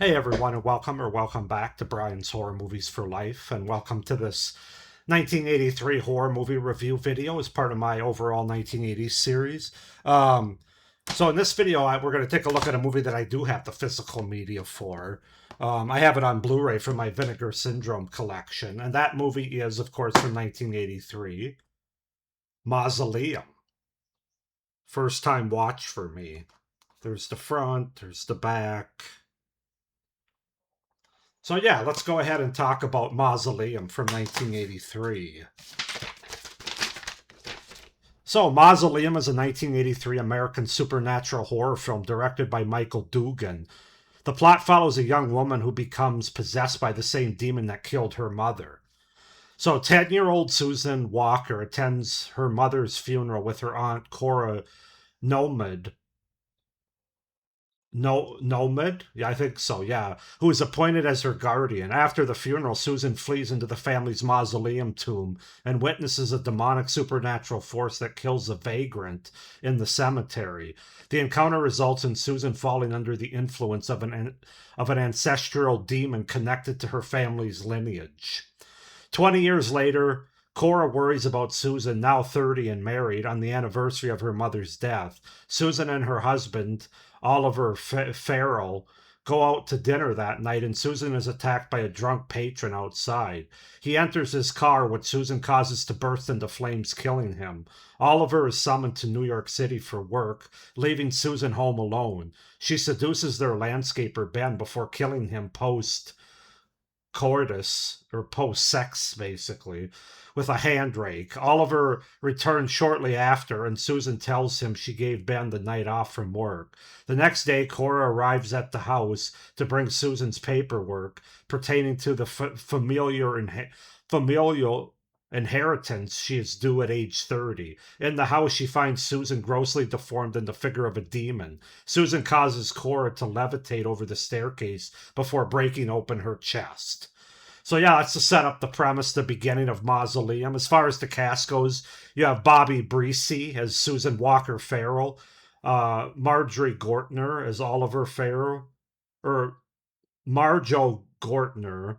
Hey everyone, and welcome back to Brian's Horror Movies for Life, and welcome to this 1983 horror movie review video as part of my overall 1980s series. Um, so in this video, we're going to take a look at a movie that I do have the physical media for. I have it on Blu-ray from my Vinegar Syndrome collection, and that movie is, of course, from 1983, Mausoleum. First time watch for me. There's the front, there's the back. So yeah, let's go ahead and talk about Mausoleum from 1983. So Mausoleum is a 1983 American supernatural horror film directed by Michael Dugan. The plot follows a young woman who becomes possessed by the same demon that killed her mother. So 10-year-old Susan Walker attends her mother's funeral with her aunt Cora Nomad, no, Nomad? Yeah, I think so, yeah. Who is appointed as her guardian. After the funeral, Susan flees into the family's mausoleum tomb and witnesses a demonic supernatural force that kills a vagrant in the cemetery. The encounter results in Susan falling under the influence of an ancestral demon connected to her family's lineage. 20 years later, Cora worries about Susan, now 30 and married, on the anniversary of her mother's death. Susan and her husband, Oliver Farrell, go out to dinner that night, and Susan is attacked by a drunk patron outside. He enters his car, which Susan causes to burst into flames, killing him. Oliver is summoned to New York City for work, leaving Susan home alone. She seduces their landscaper, Ben, before killing him post coitus or post sex, basically, with a hand rake. Oliver returns shortly after, and Susan tells him she gave Ben the night off from work. The next day, Cora arrives at the house to bring Susan's paperwork pertaining to the familial inheritance she is due at age 30. In the house, she finds Susan grossly deformed in the figure of a demon. Susan causes Cora to levitate over the staircase before breaking open her chest. So yeah, that's to set up the premise, the beginning of Mausoleum. As far as the cast goes, you have Bobby Breesy as Susan Walker Farrell, Marjorie Gortner as Oliver Farrell, or Marjo Gortner.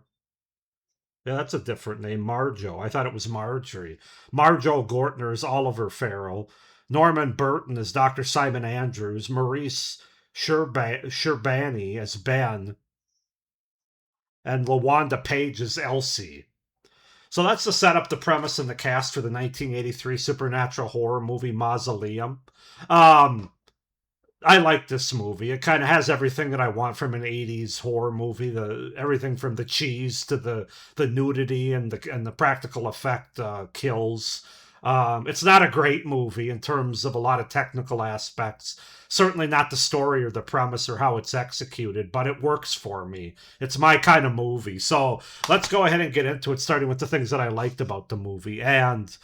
Yeah, that's a different name, Marjo. I thought it was Marjorie. Marjo Gortner is Oliver Farrell. Norman Burton as Dr. Simon Andrews. Maurice Sherbani as Ben. And LaWanda Page as Elsie. So that's to set up the premise and the cast for the 1983 supernatural horror movie Mausoleum. Um, I like this movie. It kind of has everything that I want from an 80s horror movie. The everything from the cheese to the nudity and the practical effect kills. It's not a great movie in terms of a lot of technical aspects. Certainly not the story or the premise or how it's executed, but it works for me. It's my kind of movie. So let's go ahead and get into it, starting with the things that I liked about the movie. And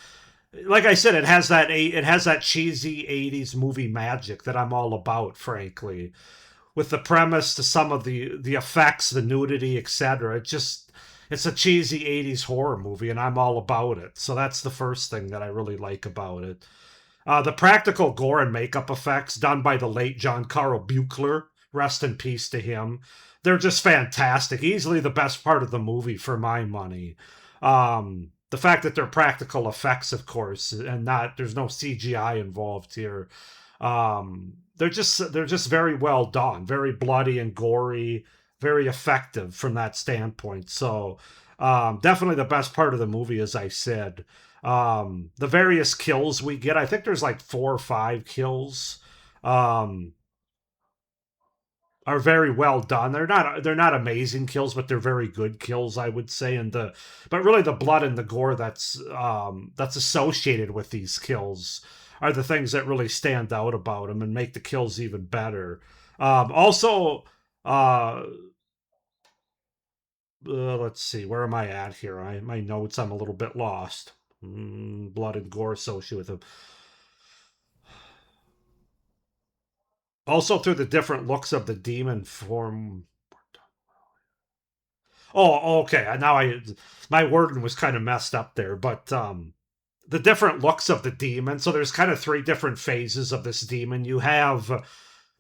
like I said, it has that cheesy 80s movie magic that I'm all about, frankly. With the premise to some of the effects, the nudity, etc. It's a cheesy 80s horror movie and I'm all about it. So that's the first thing that I really like about it. The practical gore and makeup effects done by the late John Carl Buechler, rest in peace to him. They're just fantastic. Easily the best part of the movie for my money. The fact that they're practical effects, of course, and not there's no CGI involved here. They're just very well done, very bloody and gory, very effective from that standpoint. So definitely the best part of the movie, as I said. The various kills we get, I think there's like 4 or 5 kills. Um, are very well done. They're not amazing kills, but they're very good kills, I would say. But really the blood and the gore that's associated with these kills are the things that really stand out about them and make the kills even better. Also, uh, let's see, where am I at here? My notes, I'm a little bit lost. Blood and gore associated with them. Also, through the different looks of the demon form. Oh, okay. Now my wording was kind of messed up there, but the different looks of the demon. So there's kind of 3 different phases of this demon. You have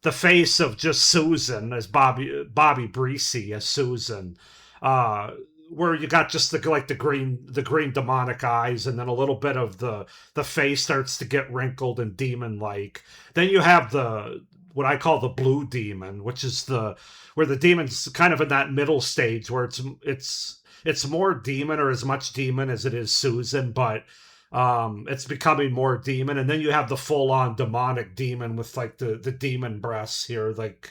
the face of just Susan as Bobby Breesy as Susan, uh, where you got just the green demonic eyes, and then a little bit of the face starts to get wrinkled and demon like. Then you have the what I call the blue demon, which is the where the demon's kind of in that middle stage where it's more demon or as much demon as it is Susan, but it's becoming more demon. And then you have the full-on demonic demon with like the demon breasts here, like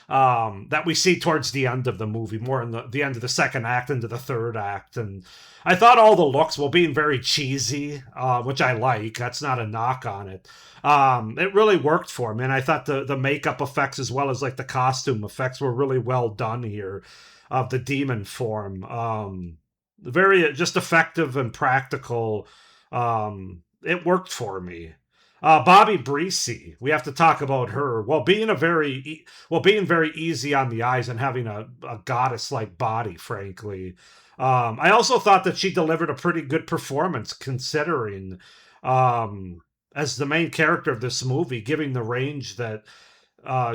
that we see towards the end of the movie, more in the end of the second act into the third act. And I thought all the looks, while being very cheesy, which I like, that's not a knock on it. It really worked for me, and I thought the makeup effects as well as like the costume effects were really well done here of the demon form. Very just effective and practical. It worked for me. Bobby Breesy, we have to talk about her. Being very easy on the eyes and having a goddess like body, frankly. I also thought that she delivered a pretty good performance considering as the main character of this movie, giving the range that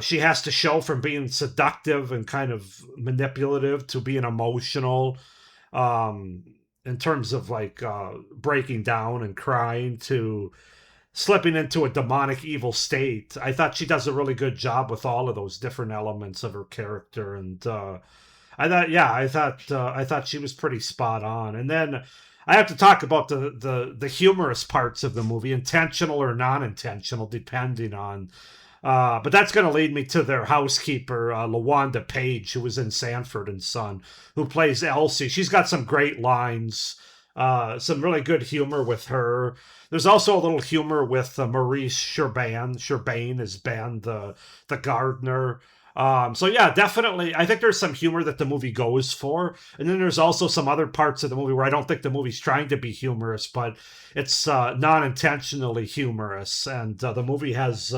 she has to show from being seductive and kind of manipulative to being emotional, um, in terms of like breaking down and crying to slipping into a demonic evil state. I thought she does a really good job with all of those different elements of her character, and I thought she was pretty spot on. And then I have to talk about the humorous parts of the movie, intentional or non-intentional, depending on. But that's going to lead me to their housekeeper, LaWanda Page, who was in Sanford and Son, who plays Elsie. She's got some great lines, some really good humor with her. There's also a little humor with Maurice Sherban. Sherbain is Ben, the gardener. So yeah, definitely. I think there's some humor that the movie goes for, and then there's also some other parts of the movie where I don't think the movie's trying to be humorous, but it's non-intentionally humorous, and the movie has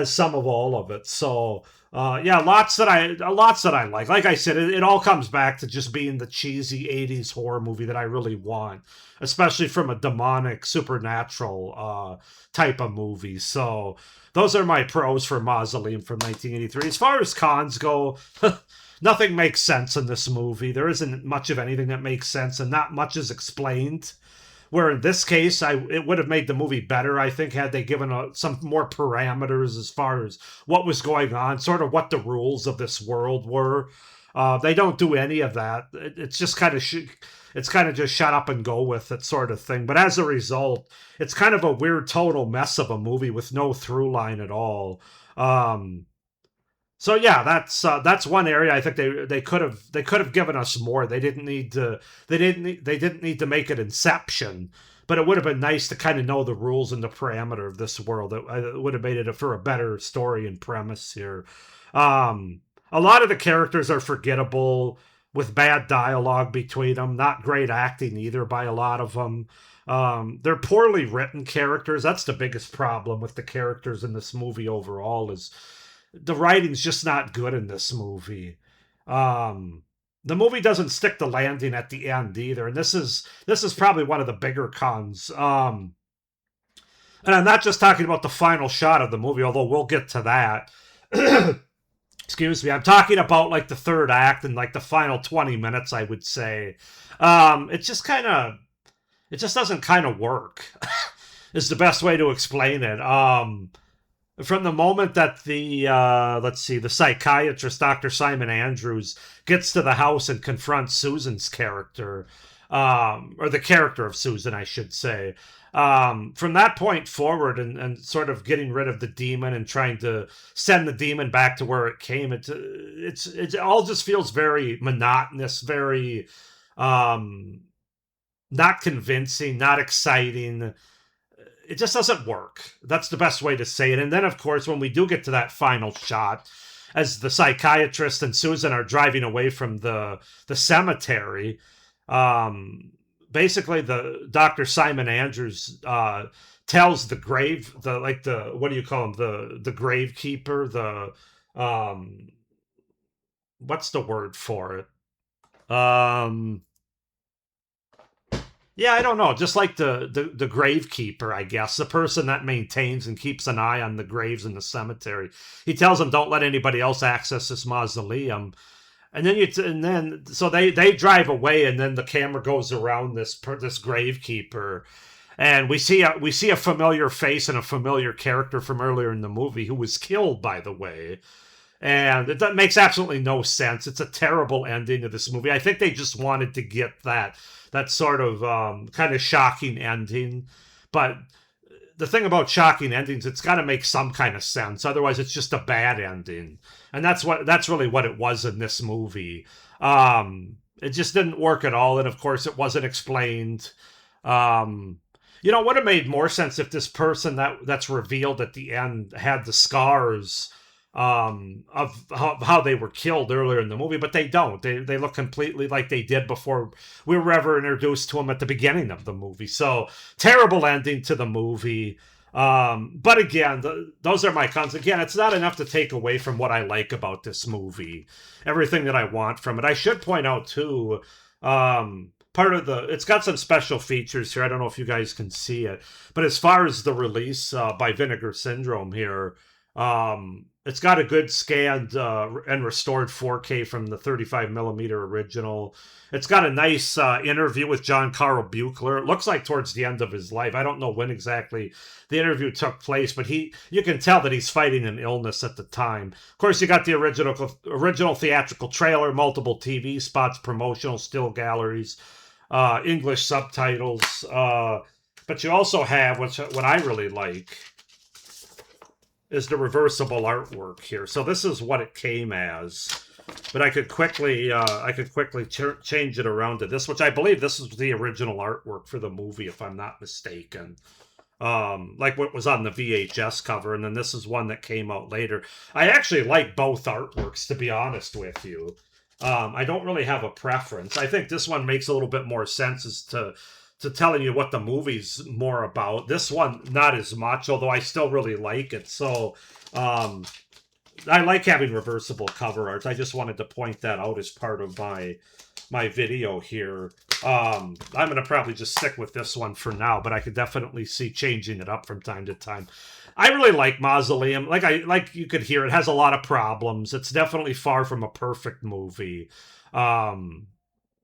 some of all of it. So yeah, lots that I like. Like I said, it all comes back to just being the cheesy '80s horror movie that I really want, especially from a demonic supernatural type of movie. So those are my pros for Mausoleum from 1983. As far as cons go, nothing makes sense in this movie. There isn't much of anything that makes sense, and not much is explained. Where in this case, it would have made the movie better, I think, had they given some more parameters as far as what was going on, sort of what the rules of this world were. They don't do any of that. It's just kind of it's kind of just shut up and go with it sort of thing. But as a result, it's kind of a weird total mess of a movie with no through line at all. Um, so yeah, that's one area I think they could have given us more. They didn't need to make it Inception, but it would have been nice to kind of know the rules and the parameter of this world. It would have made it for a better story and premise here. Um, a lot of the characters are forgettable with bad dialogue between them. Not great acting either by a lot of them. They're poorly written characters. That's the biggest problem with the characters in this movie overall is the writing's just not good in this movie. Um, the movie doesn't stick the landing at the end either, and this is probably one of the bigger cons. And I'm not just talking about the final shot of the movie, although we'll get to that. Excuse me. I'm talking about like the third act and like the final 20 minutes, I would say. It just kind of it just doesn't kind of work. Is the best way to explain it. From the moment that the psychiatrist Dr. Simon Andrews gets to the house and confronts Susan's character, or the character of Susan, I should say. From that point forward, and sort of getting rid of the demon and trying to send the demon back to where it came, it all just feels very monotonous, very not convincing, not exciting. It just doesn't work. That's the best way to say it. And then, of course, when we do get to that final shot, as the psychiatrist and Susan are driving away from the cemetery, basically the Dr. Simon Andrews tells the grave the what do you call him, the gravekeeper, the what's the word for it, um Yeah, I don't know. Just like the gravekeeper, I guess, the person that maintains and keeps an eye on the graves in the cemetery. He tells them, "Don't let anybody else access this mausoleum." And then so they drive away, and then the camera goes around this gravekeeper, and we see a familiar face and a familiar character from earlier in the movie who was killed, by the way. And it makes absolutely no sense. It's a terrible ending of this movie. I think they just wanted to get that sort of kind of shocking ending, but the thing about shocking endings, it's got to make some kind of sense. Otherwise, it's just a bad ending, and that's really what it was in this movie. It just didn't work at all, and of course, it wasn't explained. Um, it would have made more sense if this person that's revealed at the end had the scars of how they were killed earlier in the movie, but they don't. They look completely like they did before we were ever introduced to them at the beginning of the movie. So terrible ending to the movie. But again, those are my cons. Again, it's not enough to take away from what I like about this movie, everything that I want from it. I should point out too, part of it's got some special features here. I don't know if you guys can see it, but as far as the release by Vinegar Syndrome here, it's got a good scanned and restored 4K from the 35 millimeter original. It's got a nice interview with John Carl Buechler. It looks like towards the end of his life. I don't know when exactly the interview took place, but you can tell that he's fighting an illness at the time. Of course, you got the original theatrical trailer, multiple TV spots, promotional still galleries, English subtitles. But you also have what I really like is the reversible artwork here. So this is what it came as, but I could quickly change it around to this, which I believe this is the original artwork for the movie, if I'm not mistaken. Like what was on the VHS cover, and then this is one that came out later. I actually like both artworks, to be honest with you. I don't really have a preference. I think this one makes a little bit more sense as to telling you what the movie's more about. This one, not as much, although I still really like it. So, I like having reversible cover art. I just wanted to point that out as part of my video here. I'm gonna probably just stick with this one for now, but I could definitely see changing it up from time to time. I really like Mausoleum. Like you could hear, it has a lot of problems. It's definitely far from a perfect movie.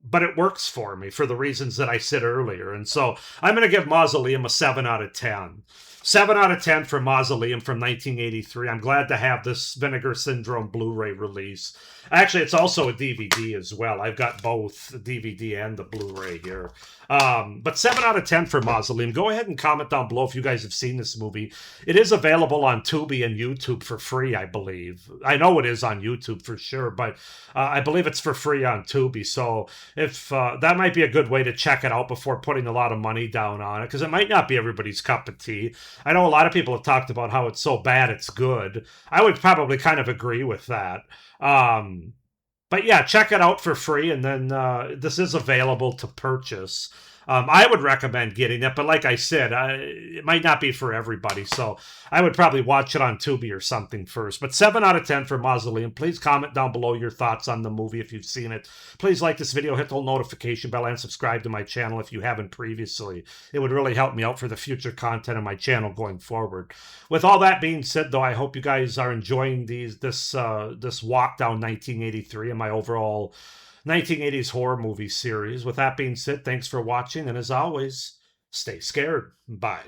But it works for me for the reasons that I said earlier. And so I'm going to give Mausoleum a 7 out of 10. 7 out of 10 for Mausoleum from 1983. I'm glad to have this Vinegar Syndrome Blu-ray release. Actually, it's also a DVD as well. I've got both the DVD and the Blu-ray here. But 7 out of 10 for Mausoleum. Go ahead and comment down below if you guys have seen this movie. It is available on Tubi and YouTube for free, I believe. I know it is on YouTube for sure, but I believe it's for free on Tubi. So if that might be a good way to check it out before putting a lot of money down on it, because it might not be everybody's cup of tea. I know a lot of people have talked about how it's so bad it's good. I would probably kind of agree with that. But yeah, check it out for free, and then this is available to purchase. I would recommend getting it, but like I said, it might not be for everybody, so I would probably watch it on Tubi or something first. But 7 out of 10 for Mausoleum. Please comment down below your thoughts on the movie if you've seen it. Please like this video, hit the notification bell, and subscribe to my channel if you haven't previously. It would really help me out for the future content of my channel going forward. With all that being said, though, I hope you guys are enjoying this walk down 1983 and my overall 1980s horror movie series. With that being said, thanks for watching, and as always, stay scared. Bye.